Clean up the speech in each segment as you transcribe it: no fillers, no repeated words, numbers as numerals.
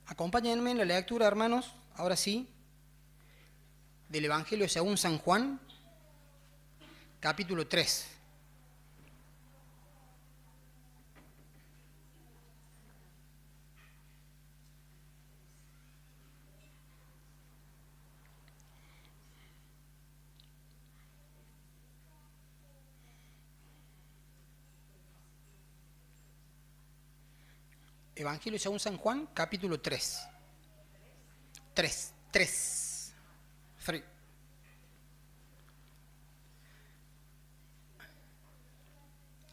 Acompáñenme en la lectura, hermanos, ahora sí, del Evangelio según San Juan, capítulo 3. Evangelio según San Juan, capítulo 3. 3.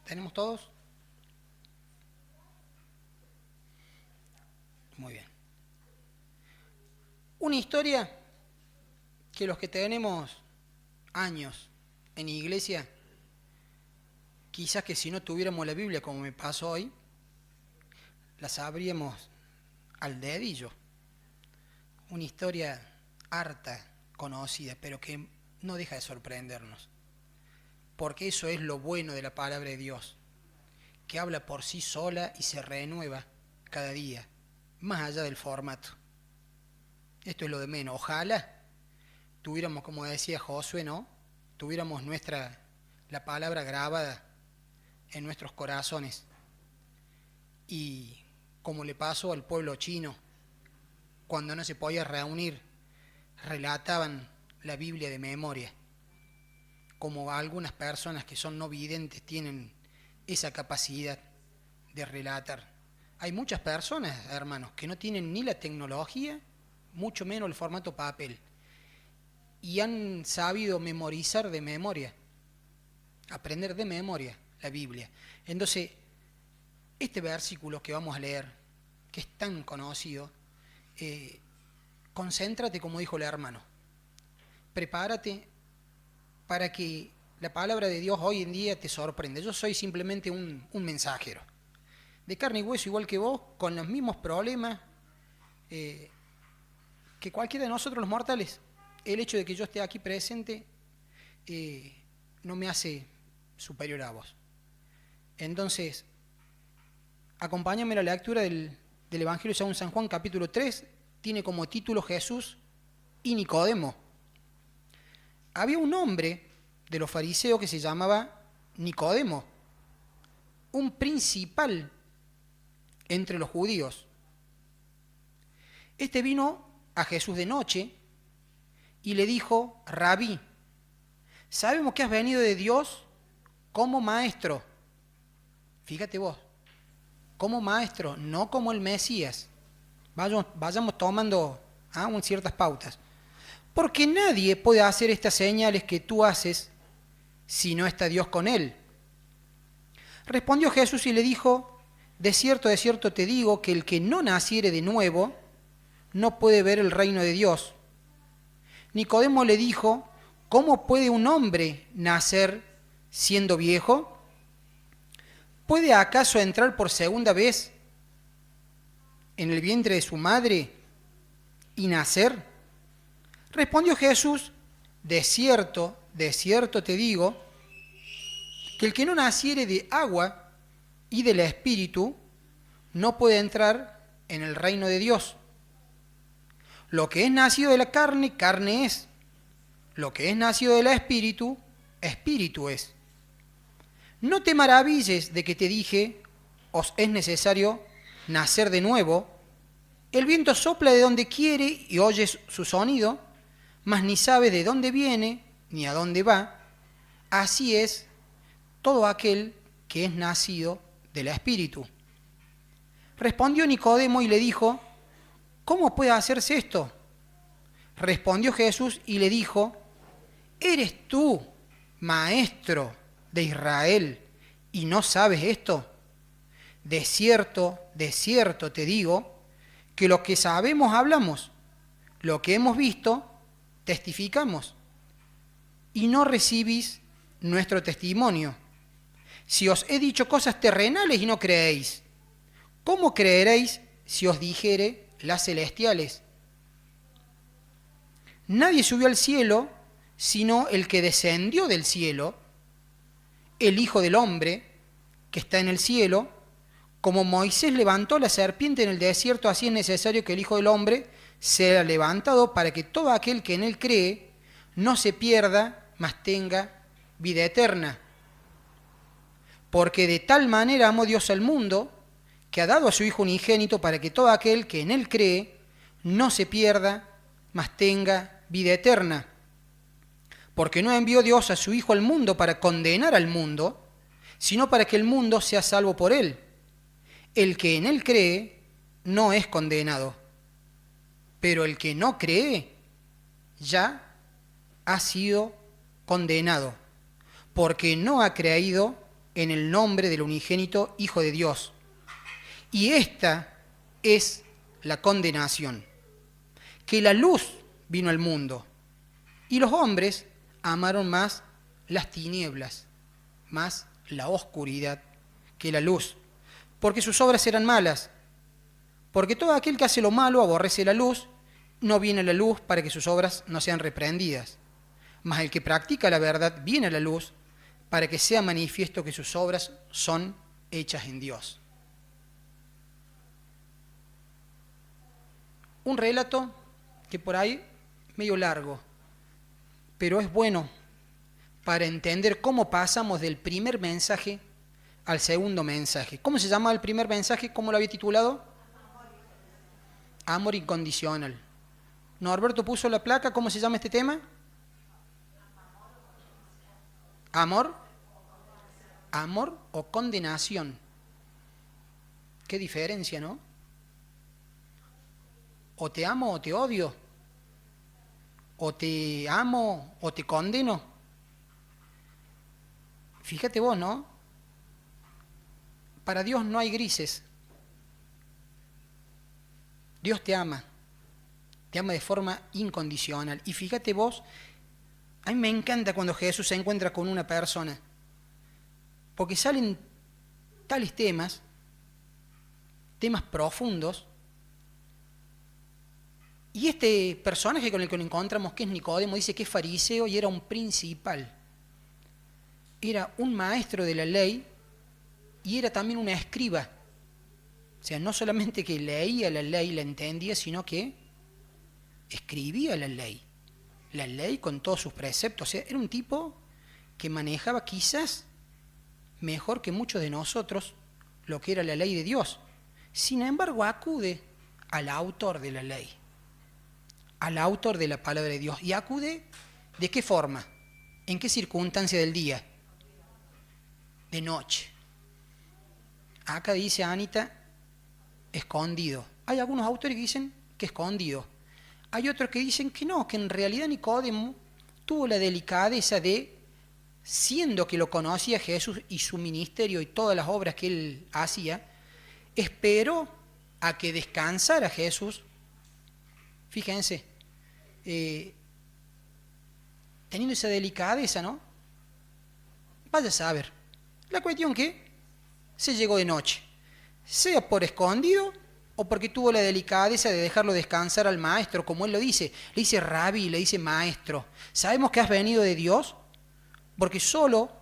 ¿Tenemos todos? Muy bien. Una historia que los que tenemos años en iglesia, quizás que si no tuviéramos la Biblia como me pasó hoy, la sabríamos al dedillo. Una historia harta, conocida, pero que no deja de sorprendernos. Porque eso es lo bueno de la palabra de Dios, que habla por sí sola y se renueva cada día, más allá del formato. Esto es lo de menos. Ojalá tuviéramos, como decía Josué, ¿no? Tuviéramos la palabra grabada en nuestros corazones. Y como le pasó al pueblo chino, cuando no se podía reunir, relataban la Biblia de memoria. Como algunas personas que son no videntes tienen esa capacidad de relatar. Hay muchas personas, hermanos, que no tienen ni la tecnología, mucho menos el formato papel, y han sabido memorizar de memoria, aprender de memoria la Biblia. Entonces, este versículo que vamos a leer, que es tan conocido, concéntrate, como dijo el hermano. Prepárate para que la palabra de Dios hoy en día te sorprenda. Yo soy simplemente un mensajero, de carne y hueso igual que vos, con los mismos problemas que cualquiera de nosotros los mortales. El hecho de que yo esté aquí presente no me hace superior a vos. Entonces, acompáñame a la lectura del Evangelio según San Juan, capítulo 3, tiene como título Jesús y Nicodemo. Había un hombre de los fariseos que se llamaba Nicodemo, un principal entre los judíos. Este vino a Jesús de noche y le dijo: Rabí, sabemos que has venido de Dios como maestro. Fíjate vos, como maestro, no como el Mesías. Vayamos tomando ciertas pautas. Porque nadie puede hacer estas señales que tú haces si no está Dios con él. Respondió Jesús y le dijo: de cierto te digo que el que no naciere de nuevo no puede ver el reino de Dios. Nicodemo le dijo: ¿cómo puede un hombre nacer siendo viejo? ¿Puede acaso entrar por segunda vez en el vientre de su madre y nacer? Respondió Jesús: de cierto te digo, que el que no naciere de agua y del Espíritu no puede entrar en el reino de Dios. Lo que es nacido de la carne, carne es. Lo que es nacido del Espíritu, Espíritu es. No te maravilles de que te dije: os es necesario nacer de nuevo. El viento sopla de donde quiere y oyes su sonido, mas ni sabes de dónde viene ni a dónde va. Así es todo aquel que es nacido del Espíritu. Respondió Nicodemo y le dijo: ¿cómo puede hacerse esto? Respondió Jesús y le dijo: ¿eres tú, maestro de Israel, y no sabes esto? De cierto te digo, que lo que sabemos hablamos, lo que hemos visto testificamos, y no recibís nuestro testimonio. Si os he dicho cosas terrenales y no creéis, ¿cómo creeréis si os dijere las celestiales? Nadie subió al cielo, sino el que descendió del cielo, el Hijo del Hombre, que está en el cielo. Como Moisés levantó la serpiente en el desierto, así es necesario que el Hijo del Hombre sea levantado para que todo aquel que en él cree no se pierda, mas tenga vida eterna. Porque de tal manera amó Dios al mundo, que ha dado a su Hijo unigénito para que todo aquel que en él cree no se pierda, mas tenga vida eterna. Porque no envió Dios a su Hijo al mundo para condenar al mundo, sino para que el mundo sea salvo por él. El que en él cree no es condenado, pero el que no cree ya ha sido condenado, porque no ha creído en el nombre del unigénito Hijo de Dios. Y esta es la condenación, que la luz vino al mundo, y los hombres amaron más las tinieblas, más la oscuridad que la luz, porque sus obras eran malas. Porque todo aquel que hace lo malo aborrece la luz, no viene a la luz para que sus obras no sean reprendidas. Mas el que practica la verdad viene a la luz para que sea manifiesto que sus obras son hechas en Dios. Un relato que por ahí medio largo, pero es bueno para entender cómo pasamos del primer mensaje al segundo mensaje. ¿Cómo se llama el primer mensaje? ¿Cómo lo había titulado? Amor incondicional. Norberto puso la placa. ¿Cómo se llama este tema? Amor. Amor o condenación. Qué diferencia, ¿no? O te amo o te odio. O te amo o te condeno. Fíjate vos, ¿no? Para Dios no hay grises. Dios te ama de forma incondicional. Y fíjate vos, a mí me encanta cuando Jesús se encuentra con una persona, porque salen tales temas profundos, y este personaje con el que nos encontramos, que es Nicodemo, dice que es fariseo y era un principal. Era un maestro de la ley y era también una escriba. O sea, no solamente que leía la ley, la entendía, sino que escribía la ley con todos sus preceptos. O sea, era un tipo que manejaba quizás mejor que muchos de nosotros lo que era la ley de Dios. Sin embargo, acude al autor de la ley, al autor de la palabra de Dios. ¿Y acude de qué forma? ¿En qué circunstancia del día? De noche. Acá dice Anita, escondido. Hay algunos autores que dicen que escondido. Hay otros que dicen que no, que en realidad Nicodemo tuvo la delicadeza de, siendo que lo conocía Jesús y su ministerio y todas las obras que él hacía, esperó a que descansara Jesús. Fíjense, teniendo esa delicadeza, ¿no? Vaya a saber. La cuestión que se llegó de noche, sea por escondido o porque tuvo la delicadeza de dejarlo descansar al maestro, como él lo dice. Le dice Rabí, le dice maestro. ¿Sabemos que has venido de Dios? Porque solo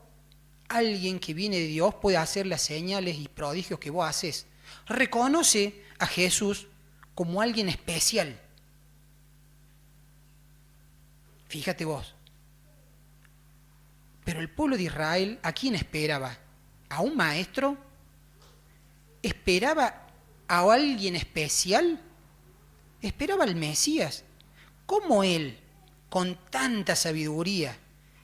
alguien que viene de Dios puede hacer las señales y prodigios que vos haces. Reconoce a Jesús como alguien especial. Fíjate vos. Pero el pueblo de Israel, ¿a quién esperaba? ¿A un maestro? ¿Esperaba a alguien especial? Esperaba al Mesías. ¿Cómo él, con tanta sabiduría,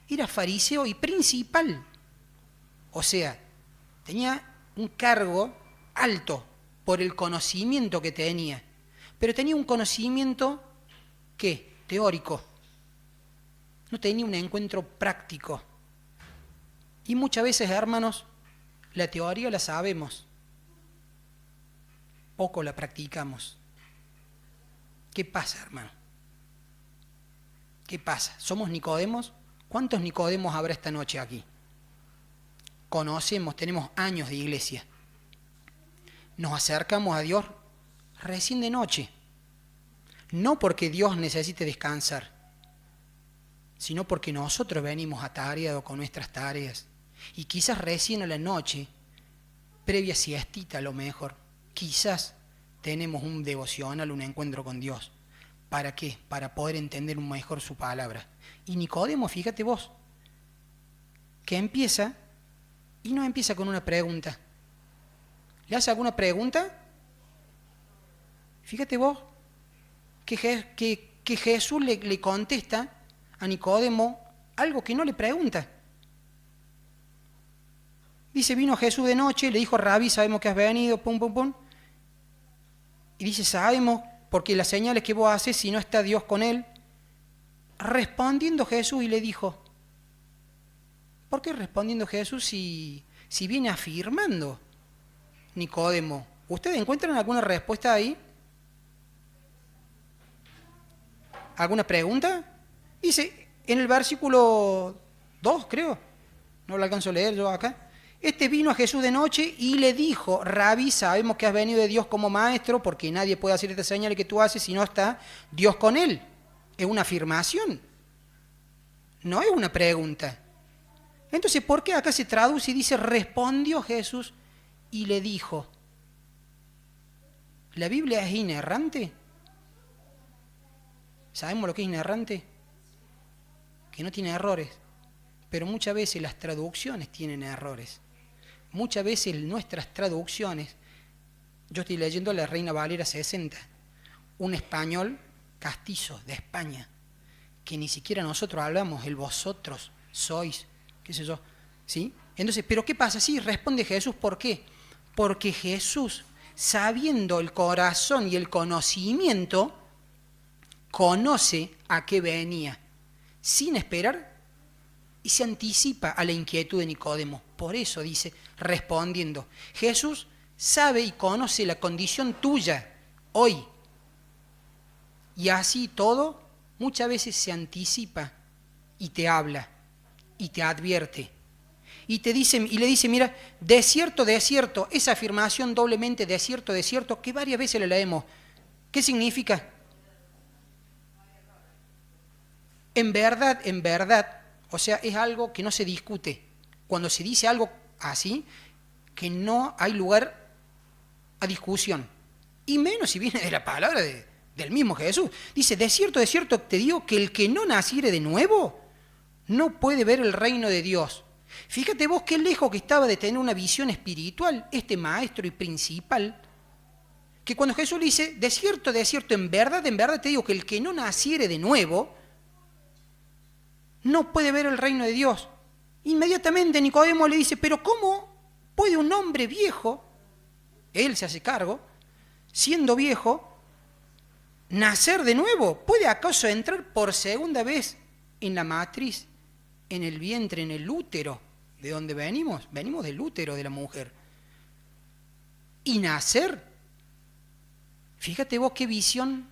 era fariseo y principal? O sea, tenía un cargo alto por el conocimiento que tenía, pero tenía un conocimiento, ¿qué? Teórico. No tenía un encuentro práctico. Y muchas veces, hermanos, la teoría la sabemos, poco la practicamos. ¿Qué pasa, hermano? ¿Qué pasa? ¿Somos Nicodemos? ¿Cuántos Nicodemos habrá esta noche aquí? Conocemos, tenemos años de iglesia. Nos acercamos a Dios recién de noche. No porque Dios necesite descansar, sino porque nosotros venimos atareados con nuestras tareas. Y quizás recién a la noche, previa siestita a lo mejor, quizás tenemos un devocional, un encuentro con Dios. ¿Para qué? Para poder entender mejor su palabra. Y Nicodemo, fíjate vos, que empieza, y no empieza con una pregunta. ¿Le hace alguna pregunta? Fíjate vos, que Jesús le contesta a Nicodemo algo que no le pregunta. Dice, vino Jesús de noche, le dijo, Rabí, sabemos que has venido, pum, pum, pum. Y dice, sabemos, porque las señales que vos haces, si no está Dios con él. Respondiendo Jesús y le dijo, ¿por qué respondiendo Jesús si viene afirmando Nicodemo? ¿Ustedes encuentran alguna respuesta ahí? ¿Alguna pregunta? Dice, en el versículo 2, creo, no lo alcanzo a leer yo acá. Este vino a Jesús de noche y le dijo, Rabí, sabemos que has venido de Dios como maestro, porque nadie puede hacer esta señal que tú haces si no está Dios con él. Es una afirmación, no es una pregunta. Entonces, ¿por qué acá se traduce y dice, respondió Jesús y le dijo? ¿La Biblia es inerrante? ¿Sabemos lo que es inerrante? Que no tiene errores. Pero muchas veces las traducciones tienen errores. Muchas veces nuestras traducciones, yo estoy leyendo la Reina Valera 60, un español castizo de España, que ni siquiera nosotros hablamos, el vosotros sois, qué sé yo, ¿sí? Entonces, ¿pero qué pasa? Sí, responde Jesús, ¿por qué? Porque Jesús, sabiendo el corazón y el conocimiento, conoce a qué venía, sin esperar, y se anticipa a la inquietud de Nicodemo. Por eso dice, respondiendo, Jesús sabe y conoce la condición tuya hoy. Y así todo, muchas veces se anticipa y te habla y te advierte. Y le dice, mira, de cierto, esa afirmación doblemente de cierto, que varias veces la leemos. ¿Qué significa? En verdad, o sea, es algo que no se discute. Cuando se dice algo así, que no hay lugar a discusión. Y menos si viene de la palabra del mismo Jesús. Dice, de cierto te digo que el que no naciere de nuevo no puede ver el reino de Dios. Fíjate vos qué lejos que estaba de tener una visión espiritual este maestro y principal, que cuando Jesús le dice, de cierto, en verdad te digo que el que no naciere de nuevo no puede ver el reino de Dios. Inmediatamente Nicodemo le dice, pero ¿cómo puede un hombre viejo, él se hace cargo, siendo viejo, nacer de nuevo? ¿Puede acaso entrar por segunda vez en la matriz, en el vientre, en el útero de donde venimos? Venimos del útero de la mujer. Y nacer. Fíjate vos qué visión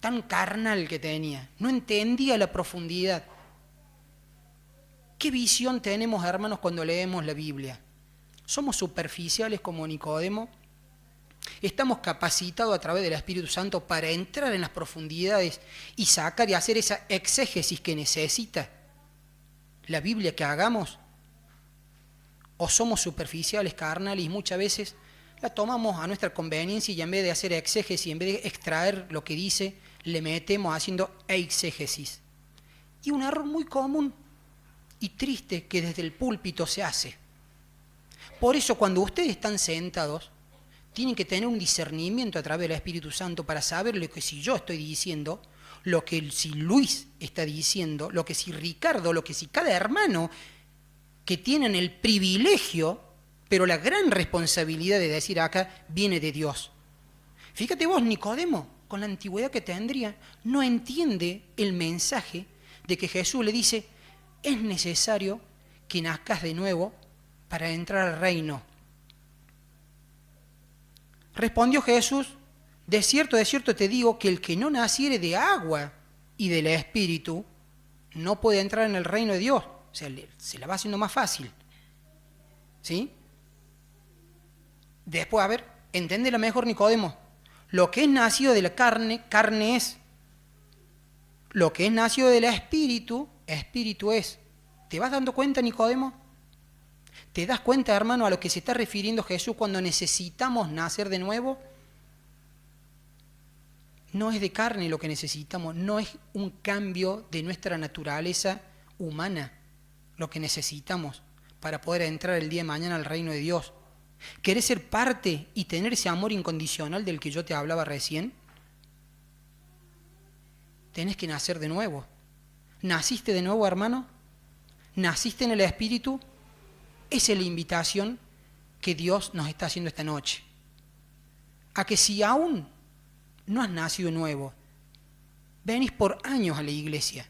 tan carnal que tenía. No entendía la profundidad. ¿Qué visión tenemos, hermanos, cuando leemos la Biblia? ¿Somos superficiales como Nicodemo? ¿Estamos capacitados a través del Espíritu Santo para entrar en las profundidades y sacar y hacer esa exégesis que necesita la Biblia que hagamos? ¿O somos superficiales, carnales, y muchas veces la tomamos a nuestra conveniencia y en vez de hacer exégesis, en vez de extraer lo que dice, le metemos haciendo exégesis? Y un error muy común y triste que desde el púlpito se hace. Por eso cuando ustedes están sentados, tienen que tener un discernimiento a través del Espíritu Santo para saber lo que si yo estoy diciendo, lo que si Luis está diciendo, lo que si Ricardo, lo que si cada hermano que tienen el privilegio, pero la gran responsabilidad de decir acá, viene de Dios. Fíjate vos, Nicodemo, con la antigüedad que tendría, no entiende el mensaje de que Jesús le dice, es necesario que nazcas de nuevo para entrar al reino. Respondió Jesús, de cierto te digo que el que no naciere de agua y del Espíritu no puede entrar en el reino de Dios. O sea, se la va haciendo más fácil. ¿Sí? Después, a ver, enténdela mejor, Nicodemo. Lo que es nacido de la carne, carne es. Lo que es nacido del Espíritu, Espíritu es. ¿Te vas dando cuenta, Nicodemo? ¿Te das cuenta, hermano, a lo que se está refiriendo Jesús cuando necesitamos nacer de nuevo? No es de carne lo que necesitamos, no es un cambio de nuestra naturaleza humana lo que necesitamos para poder entrar el día de mañana al reino de Dios. ¿Querés ser parte y tener ese amor incondicional del que yo te hablaba recién? Tenés que nacer de nuevo. ¿Naciste de nuevo, hermano? ¿Naciste en el Espíritu? Esa es la invitación que Dios nos está haciendo esta noche. A que si aún no has nacido de nuevo, venís por años a la iglesia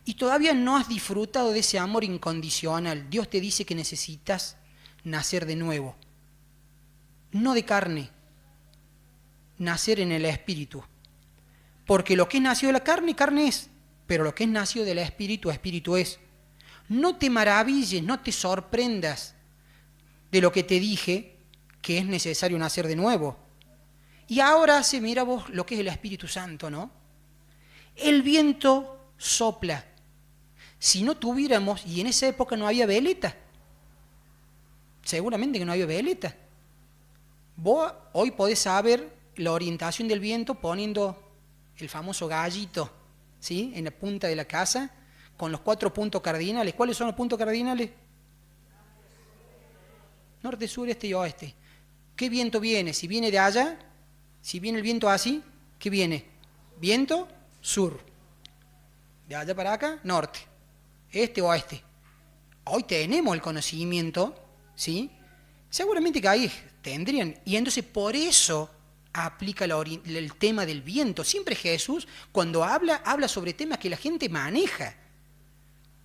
y todavía no has disfrutado de ese amor incondicional, Dios te dice que necesitas nacer de nuevo. No de carne, nacer en el Espíritu. Porque lo que es nacido de la carne, carne es, pero lo que es nacido del Espíritu, Espíritu es. No te maravilles, no te sorprendas de lo que te dije, que es necesario nacer de nuevo. Y ahora mira vos lo que es el Espíritu Santo, ¿no? El viento sopla. Si no tuviéramos, y en esa época no había veleta, seguramente que no había veleta. Vos hoy podés saber la orientación del viento poniendo el famoso gallito, ¿sí?, en la punta de la casa, con los 4 puntos cardinales. ¿Cuáles son los puntos cardinales? Norte, sur, este y oeste. ¿Qué viento viene? Si viene de allá, si viene el viento así, ¿qué viene? Viento sur. De allá para acá, norte. Este o oeste. Hoy tenemos el conocimiento, ¿sí? Seguramente que ahí tendrían. Y entonces por eso aplica el tema del viento. Siempre Jesús, cuando habla sobre temas que la gente maneja.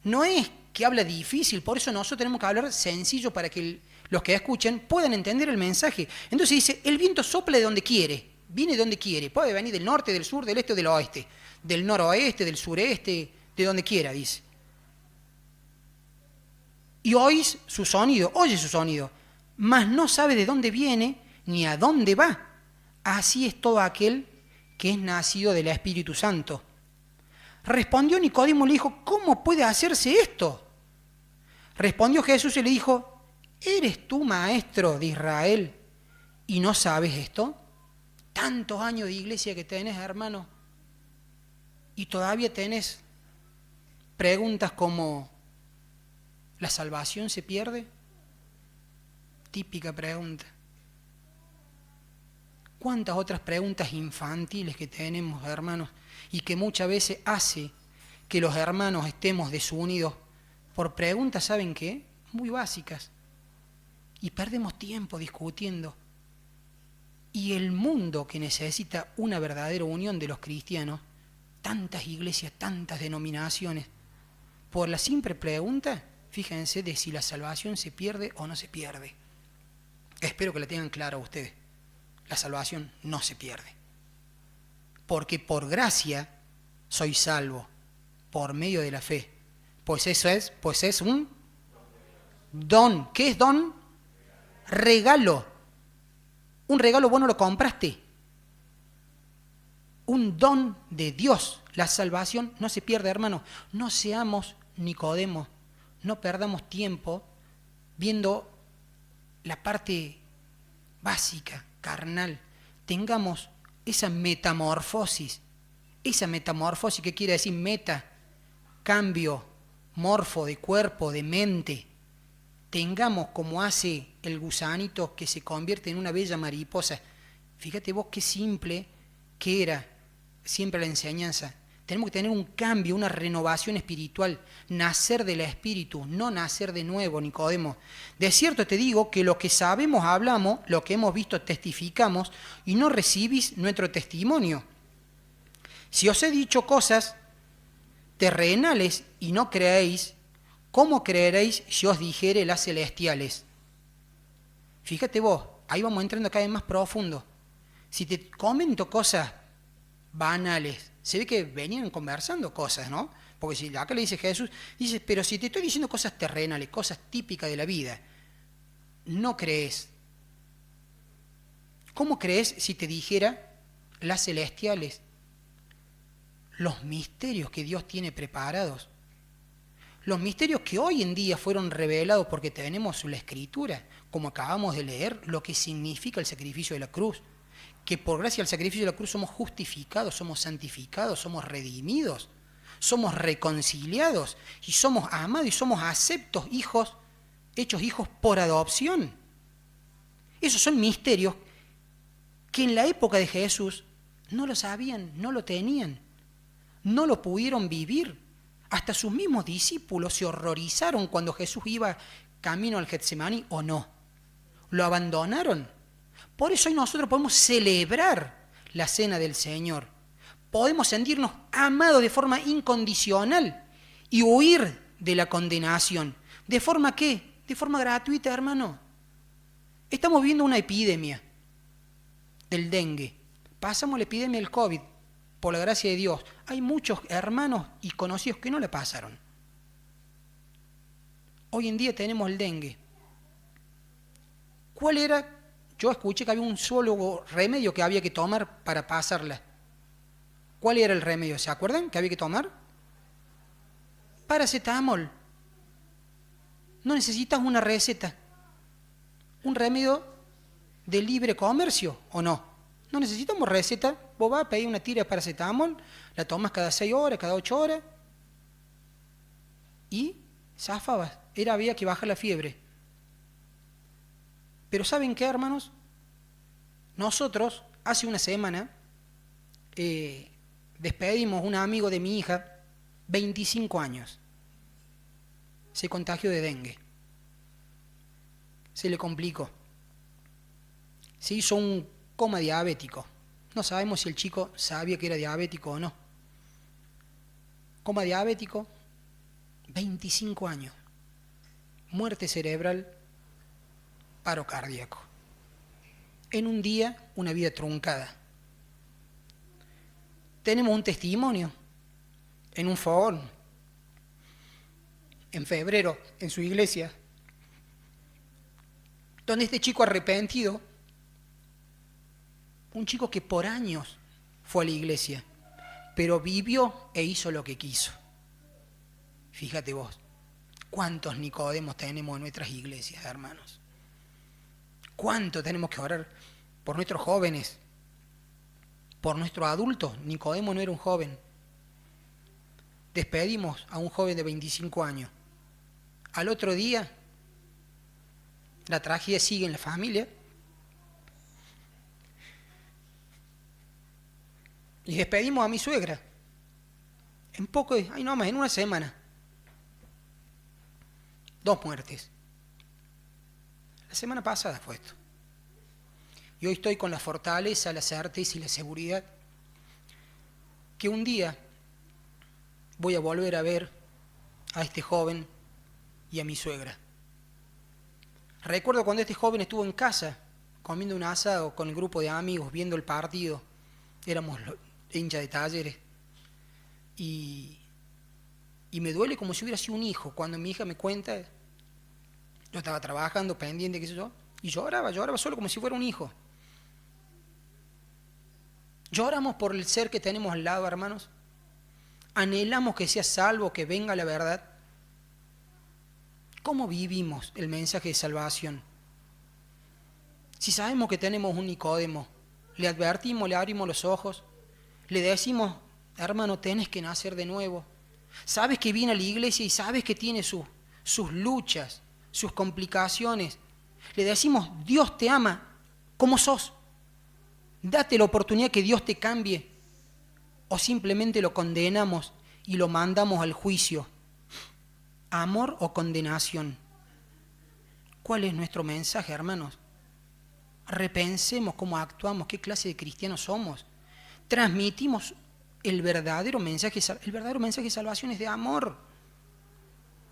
No es que habla difícil, por eso nosotros tenemos que hablar sencillo para que los que escuchan puedan entender el mensaje. Entonces dice, el viento sopla de donde quiere, viene de donde quiere, puede venir del norte, del sur, del este o del oeste, del noroeste, del sureste, de donde quiera, dice. Y oye su sonido, mas no sabe de dónde viene ni a dónde va. Así es todo aquel que es nacido del Espíritu Santo. Respondió Nicodemo y le dijo, ¿cómo puede hacerse esto? Respondió Jesús y le dijo, ¿eres tú maestro de Israel y no sabes esto? Tantos años de iglesia que tenés, hermano, y todavía tenés preguntas como, ¿la salvación se pierde? Típica pregunta. ¿Cuántas otras preguntas infantiles que tenemos, hermanos? Y que muchas veces hace que los hermanos estemos desunidos por preguntas, ¿saben qué? Muy básicas. Y perdemos tiempo discutiendo. Y el mundo que necesita una verdadera unión de los cristianos, tantas iglesias, tantas denominaciones, por la simple pregunta, fíjense, de si la salvación se pierde o no se pierde. Espero que la tengan clara ustedes. La salvación no se pierde. Porque por gracia soy salvo, por medio de la fe. Pues es un don. ¿Qué es don? Regalo. Un regalo vos no lo compraste. Un don de Dios. La salvación no se pierde, hermano. No seamos Nicodemo. No perdamos tiempo viendo la parte básica, carnal. Tengamos esa metamorfosis. Esa metamorfosis, ¿qué quiere decir? Meta, cambio, morfo, de cuerpo, de mente. Tengamos como hace el gusanito que se convierte en una bella mariposa. Fíjate vos qué simple que era siempre la enseñanza. Tenemos que tener un cambio, una renovación espiritual, nacer del Espíritu, no nacer de nuevo, Nicodemo. De cierto te digo que lo que sabemos hablamos, lo que hemos visto testificamos, y no recibís nuestro testimonio. Si os he dicho cosas terrenales y no creéis, ¿cómo creeréis si os dijere las celestiales? Fíjate vos, ahí vamos entrando cada vez más profundo. Si te comento cosas banales, se ve que venían conversando cosas, ¿no? Porque si acá le dice Jesús, dice, pero si te estoy diciendo cosas terrenales, cosas típicas de la vida, no crees. ¿Cómo crees si te dijera las celestiales? los misterios que Dios tiene preparados. Los misterios que hoy en día fueron revelados porque tenemos la Escritura, como acabamos de leer, lo que significa el sacrificio de la cruz. Que por gracia al sacrificio de la cruz somos justificados, somos santificados, somos redimidos, somos reconciliados y somos amados y somos aceptos hijos, hechos hijos por adopción. Esos son misterios que en la época de Jesús no lo sabían, no lo tenían, no lo pudieron vivir. Hasta sus mismos discípulos se horrorizaron cuando Jesús iba camino al Getsemaní o no. Lo abandonaron. Por eso hoy nosotros podemos celebrar la cena del Señor. Podemos sentirnos amados de forma incondicional y huir de la condenación. ¿De forma qué? De forma gratuita, hermano. Estamos viendo una epidemia del dengue. Pasamos la epidemia del COVID. Por la gracia de Dios, hay muchos hermanos y conocidos que no le pasaron. Hoy en día tenemos el dengue. ¿Cuál era? Yo escuché que había un solo remedio que había que tomar para pasarla. ¿Cuál era el remedio? ¿Se acuerdan que había que tomar? Paracetamol. No necesitas una receta. Un remedio de libre comercio, ¿o no? No necesitamos receta. Vos vas a pedir una tira de paracetamol, la tomas cada 6 horas, cada 8 horas. Y zafabas. Había que bajar la fiebre. Pero ¿saben qué, hermanos? Nosotros, hace una semana, despedimos a un amigo de mi hija, 25 años. Se contagió de dengue. Se le complicó. Se hizo un coma diabético. No sabemos si el chico sabía que era diabético o no. Coma diabético, 25 años. Muerte cerebral, paro cardíaco. En un día, una vida truncada. Tenemos un testimonio en un fogón, en febrero, en su iglesia, donde este chico arrepentido, un chico que por años fue a la iglesia, pero vivió e hizo lo que quiso. Fíjate vos, ¿cuántos Nicodemos tenemos en nuestras iglesias, hermanos? ¿Cuánto tenemos que orar por nuestros jóvenes, por nuestros adultos? Nicodemo no era un joven. Despedimos a un joven de 25 años. Al otro día, la tragedia sigue en la familia. Y despedimos a mi suegra. En una semana. 2 muertes. La semana pasada fue esto. Y hoy estoy con la fortaleza, la certeza y la seguridad que un día voy a volver a ver a este joven y a mi suegra. Recuerdo cuando este joven estuvo en casa comiendo un asado con el grupo de amigos, viendo el partido. Éramos hinchas de Talleres. Y me duele como si hubiera sido un hijo. Cuando mi hija me cuenta, yo estaba trabajando, pendiente, qué sé yo, y lloraba solo como si fuera un hijo. Lloramos por el ser que tenemos al lado, hermanos. Anhelamos que sea salvo, que venga la verdad. ¿Cómo vivimos el mensaje de salvación? Si sabemos que tenemos un Nicodemo, le advertimos, le abrimos los ojos, le decimos, hermano, tenés que nacer de nuevo. Sabes que viene a la iglesia y sabes que tiene sus luchas, sus complicaciones. Le decimos, Dios te ama como sos. Date la oportunidad que Dios te cambie. O simplemente lo condenamos y lo mandamos al juicio. ¿Amor o condenación? ¿Cuál es nuestro mensaje, hermanos? Repensemos cómo actuamos, qué clase de cristianos somos. Transmitimos el verdadero mensaje de salvación es de amor.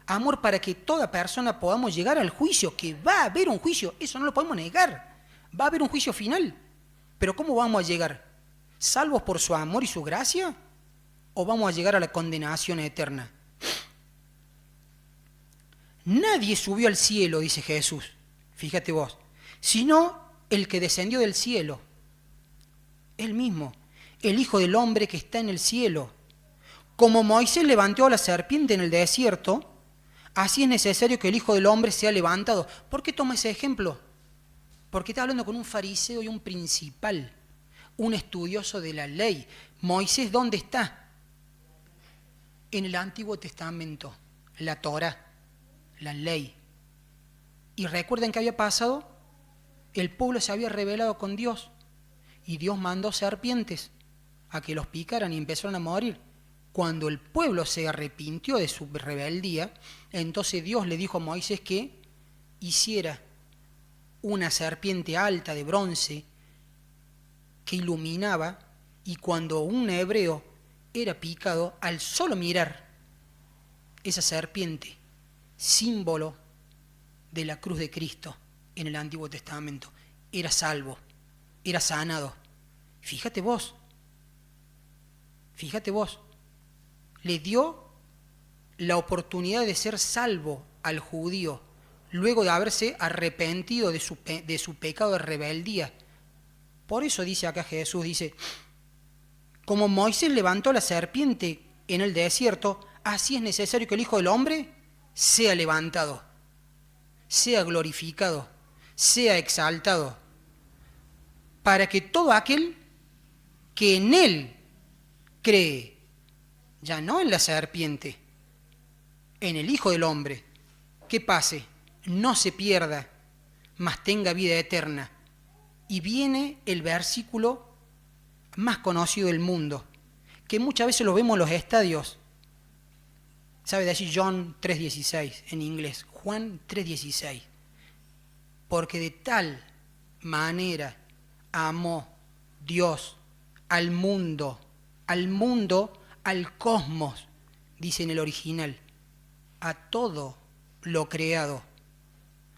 Amor para que toda persona podamos llegar al juicio, que va a haber un juicio, eso no lo podemos negar. Va a haber un juicio final. Pero ¿cómo vamos a llegar? ¿Salvos por su amor y su gracia? ¿O vamos a llegar a la condenación eterna? Nadie subió al cielo, dice Jesús, fíjate vos, sino el que descendió del cielo, él mismo, el Hijo del Hombre que está en el cielo. Como Moisés levantó a la serpiente en el desierto, así es necesario que el Hijo del Hombre sea levantado. ¿Por qué toma ese ejemplo? Porque está hablando con un fariseo y un principal, un estudioso de la ley. Moisés, ¿dónde está? En el Antiguo Testamento, la Torá, la ley. ¿Y recuerden qué había pasado? El pueblo se había rebelado con Dios y Dios mandó serpientes a que los picaran y empezaron a morir. Cuando el pueblo se arrepintió de su rebeldía, entonces Dios le dijo a Moisés que hiciera una serpiente alta de bronce que iluminaba, y cuando un hebreo era picado, al solo mirar esa serpiente, símbolo de la cruz de Cristo en el Antiguo Testamento, era salvo, era sanado. Fíjate vos, le dio la oportunidad de ser salvo al judío, luego de haberse arrepentido de su pecado de rebeldía. Por eso dice acá Jesús, dice, como Moisés levantó la serpiente en el desierto, así es necesario que el Hijo del Hombre sea levantado, sea glorificado, sea exaltado, para que todo aquel que en Él cree, ya no en la serpiente, en el Hijo del Hombre, que pase, no se pierda, mas tenga vida eterna. Y viene el versículo más conocido del mundo, que muchas veces lo vemos en los estadios. ¿Sabe decir John 3:16 en inglés? Juan 3:16. Porque de tal manera amó Dios al mundo, al cosmos, dice en el original, a todo lo creado.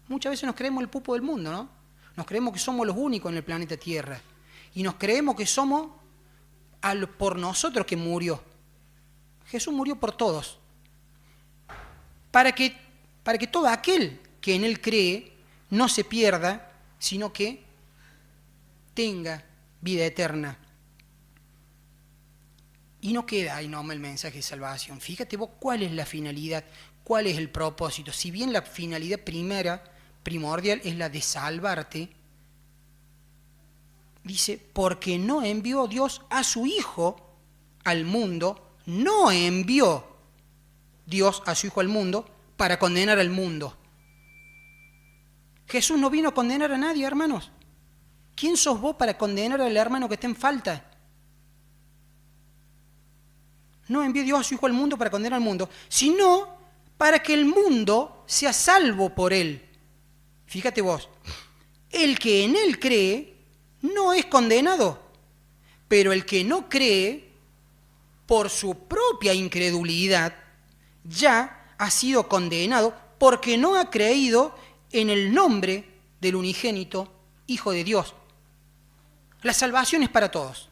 Muchas veces nos creemos el pupo del mundo, ¿no? Nos creemos que somos los únicos en el planeta Tierra. Y nos creemos que somos por nosotros que murió. Jesús murió por todos. Para que todo aquel que en Él cree no se pierda, sino que tenga vida eterna. Y no queda ahí nomás el mensaje de salvación. Fíjate vos cuál es la finalidad, cuál es el propósito. Si bien la finalidad primordial es la de salvarte, dice, porque no envió Dios a su Hijo al mundo, no envió Dios a su Hijo al mundo para condenar al mundo. Jesús no vino a condenar a nadie, hermanos. ¿Quién sos vos para condenar al hermano que está en falta? No envió Dios a su Hijo al mundo para condenar al mundo, sino para que el mundo sea salvo por Él. Fíjate vos, el que en Él cree no es condenado, pero el que no cree, por su propia incredulidad, ya ha sido condenado porque no ha creído en el nombre del unigénito Hijo de Dios. La salvación es para todos.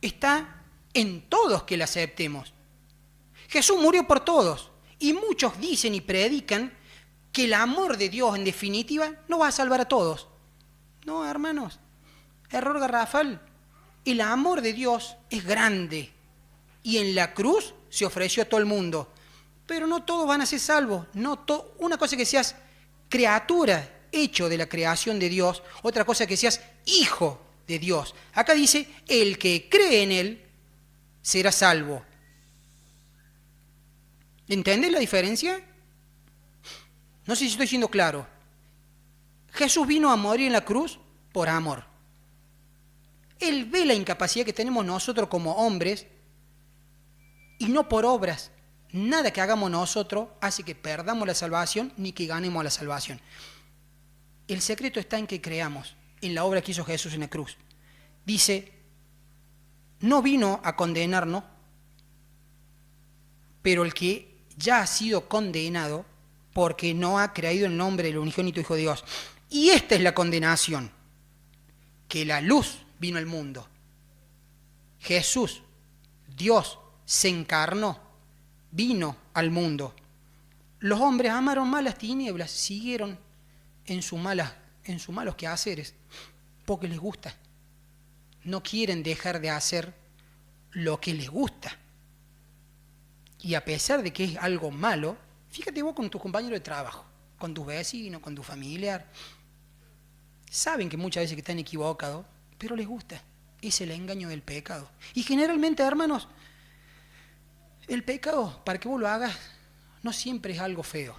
Está en todos que la aceptemos. Jesús murió por todos y muchos dicen y predican que el amor de Dios en definitiva no va a salvar a todos. No, hermanos, error garrafal. El amor de Dios es grande y en la cruz se ofreció a todo el mundo. Pero no todos van a ser salvos. Una cosa es que seas criatura, hecho de la creación de Dios, otra cosa es que seas hijo de Dios. Acá dice, el que cree en Él será salvo. ¿Entendés la diferencia? No sé si estoy siendo claro. Jesús vino a morir en la cruz por amor. Él ve la incapacidad que tenemos nosotros como hombres y no por obras. Nada que hagamos nosotros hace que perdamos la salvación ni que ganemos la salvación. El secreto está en que creamos en la obra que hizo Jesús en la cruz. Dice, no vino a condenarnos, pero el que ya ha sido condenado porque no ha creído en el nombre del unigénito Hijo de Dios. Y esta es la condenación, que la luz vino al mundo. Jesús, Dios, se encarnó, vino al mundo. Los hombres amaron más las tinieblas, siguieron en sus malos quehaceres, porque les gusta. No quieren dejar de hacer lo que les gusta. Y a pesar de que es algo malo, fíjate vos con tus compañeros de trabajo, con tus vecinos, con tu familiar. Saben que muchas veces que están equivocados, pero les gusta. Es el engaño del pecado. Y generalmente, hermanos, el pecado, para que vos lo hagas, no siempre es algo feo.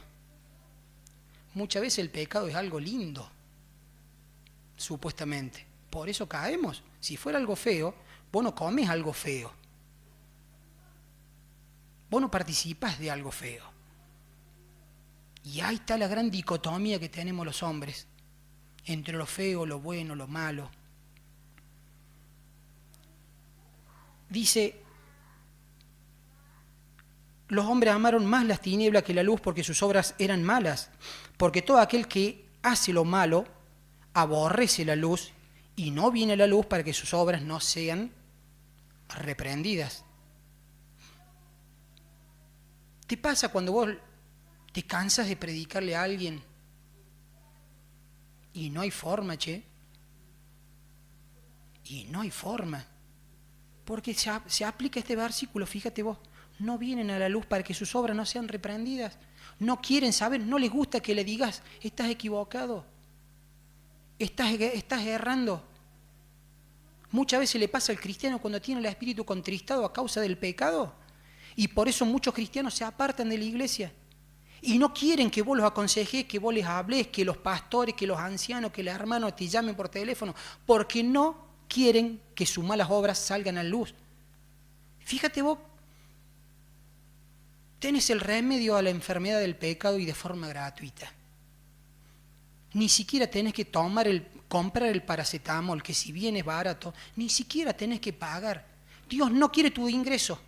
Muchas veces el pecado es algo lindo, supuestamente. Por eso caemos. Si fuera algo feo, vos no comes algo feo. Vos no participas de algo feo. Y ahí está la gran dicotomía que tenemos los hombres, entre lo feo, lo bueno, lo malo. Dice, los hombres amaron más las tinieblas que la luz porque sus obras eran malas, porque todo aquel que hace lo malo aborrece la luz y no viene a la luz para que sus obras no sean reprendidas. ¿Te pasa cuando vos te cansas de predicarle a alguien y no hay forma, che? Y no hay forma. Porque se aplica este versículo, fíjate vos. No vienen a la luz para que sus obras no sean reprendidas. No quieren saber, no les gusta que le digas, estás equivocado, estás errando. Muchas veces le pasa al cristiano cuando tiene el espíritu contristado a causa del pecado. Y por eso muchos cristianos se apartan de la iglesia. Y no quieren que vos los aconsejes, que vos les hables, que los pastores, que los ancianos, que los hermanos te llamen por teléfono, porque no quieren que sus malas obras salgan a la luz. Fíjate vos, tenés el remedio a la enfermedad del pecado y de forma gratuita. Ni siquiera tenés que comprar el paracetamol, que si bien es barato, ni siquiera tenés que pagar. Dios no quiere tu ingreso.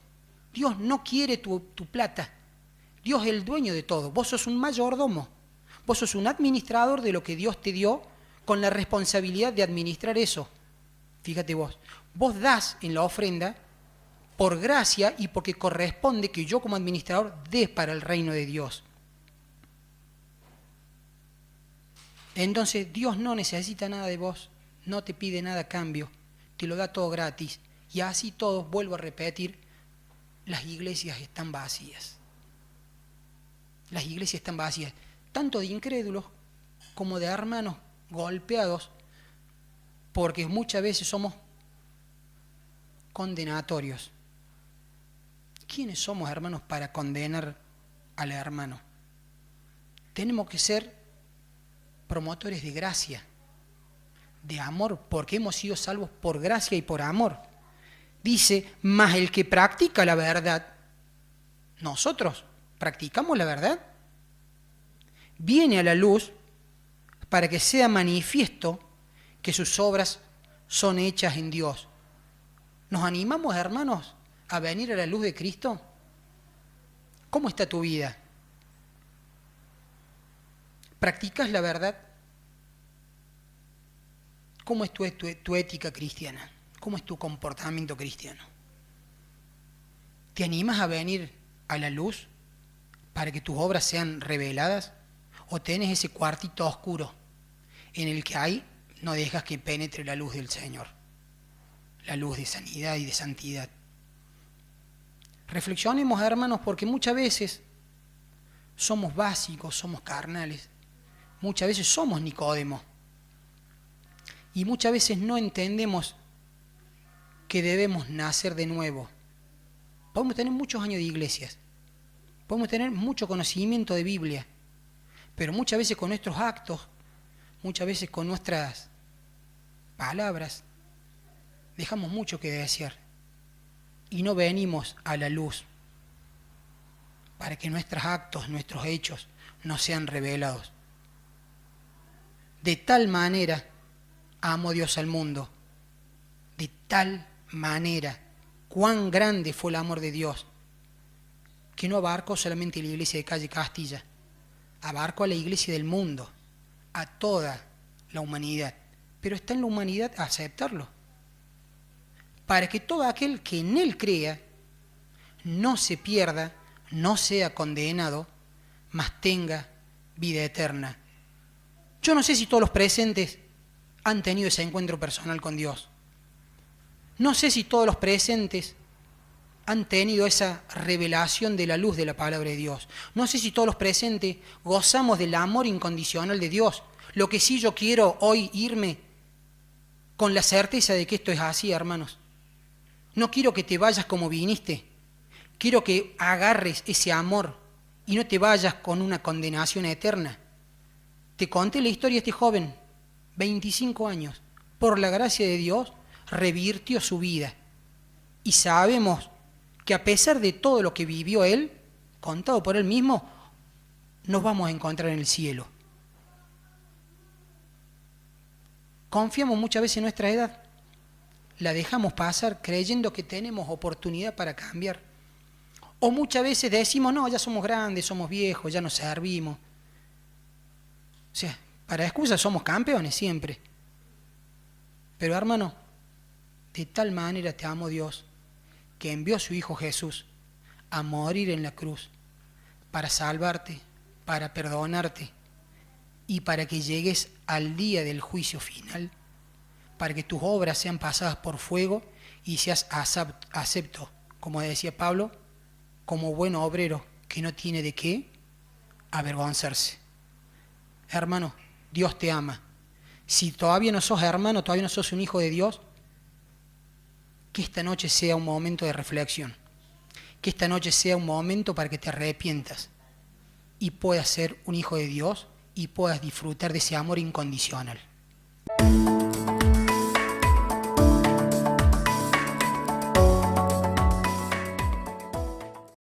Dios no quiere tu plata. Dios es el dueño de todo. Vos sos un mayordomo. Vos sos un administrador de lo que Dios te dio con la responsabilidad de administrar eso. Fíjate vos. Vos das en la ofrenda por gracia y porque corresponde que yo como administrador dé para el reino de Dios. Entonces Dios no necesita nada de vos, no te pide nada a cambio, te lo da todo gratis. Y así todos, vuelvo a repetir, las iglesias están vacías. Las iglesias están vacías, tanto de incrédulos como de hermanos golpeados, porque muchas veces somos condenatorios. ¿Quiénes somos, hermanos, para condenar al hermano? Tenemos que ser promotores de gracia, de amor, porque hemos sido salvos por gracia y por amor. Dice, mas el que practica la verdad, nosotros practicamos la verdad, viene a la luz para que sea manifiesto que sus obras son hechas en Dios. ¿Nos animamos, hermanos, a venir a la luz de Cristo? ¿Cómo está tu vida? ¿Practicas la verdad? ¿Cómo es tu ética cristiana? ¿Cómo es tu comportamiento cristiano? ¿Te animas a venir a la luz para que tus obras sean reveladas? ¿O tenés ese cuartito oscuro en el que hay, no dejas que penetre la luz del Señor? La luz de sanidad y de santidad. Reflexionemos, hermanos, porque muchas veces somos básicos, somos carnales. Muchas veces somos Nicodemo. Y muchas veces no entendemos que debemos nacer de nuevo. Podemos tener muchos años de iglesias. Podemos tener mucho conocimiento de Biblia. Pero muchas veces con nuestros actos, muchas veces con nuestras palabras, dejamos mucho que desear. Y no venimos a la luz para que nuestros actos, nuestros hechos no sean revelados. De tal manera amó Dios al mundo, de tal manera, cuán grande fue el amor de Dios, que no abarcó solamente la iglesia de calle Castilla, abarcó a la iglesia del mundo, a toda la humanidad, pero está en la humanidad a aceptarlo, para que todo aquel que en Él crea no se pierda, no sea condenado, mas tenga vida eterna. Yo no sé si todos los presentes han tenido ese encuentro personal con Dios. No sé si todos los presentes han tenido esa revelación de la luz de la palabra de Dios. No sé si todos los presentes gozamos del amor incondicional de Dios. Lo que sí yo quiero hoy irme con la certeza de que esto es así, hermanos. No quiero que te vayas como viniste. Quiero que agarres ese amor y no te vayas con una condenación eterna. Te conté la historia de este joven, 25 años. Por la gracia de Dios, revirtió su vida. Y sabemos que a pesar de todo lo que vivió él, contado por él mismo, nos vamos a encontrar en el cielo. Confiamos muchas veces en nuestra edad, la dejamos pasar creyendo que tenemos oportunidad para cambiar. O muchas veces decimos, no, ya somos grandes, somos viejos, ya nos servimos. O sea, para excusas somos campeones siempre. Pero hermano, de tal manera te amó Dios, que envió a su Hijo Jesús a morir en la cruz para salvarte, para perdonarte y para que llegues al día del juicio final, para que tus obras sean pasadas por fuego y seas acepto, como decía Pablo, como buen obrero que no tiene de qué avergonzarse. Hermano, Dios te ama. Si todavía no sos hermano, todavía no sos un hijo de Dios, que esta noche sea un momento de reflexión, que esta noche sea un momento para que te arrepientas y puedas ser un hijo de Dios y puedas disfrutar de ese amor incondicional.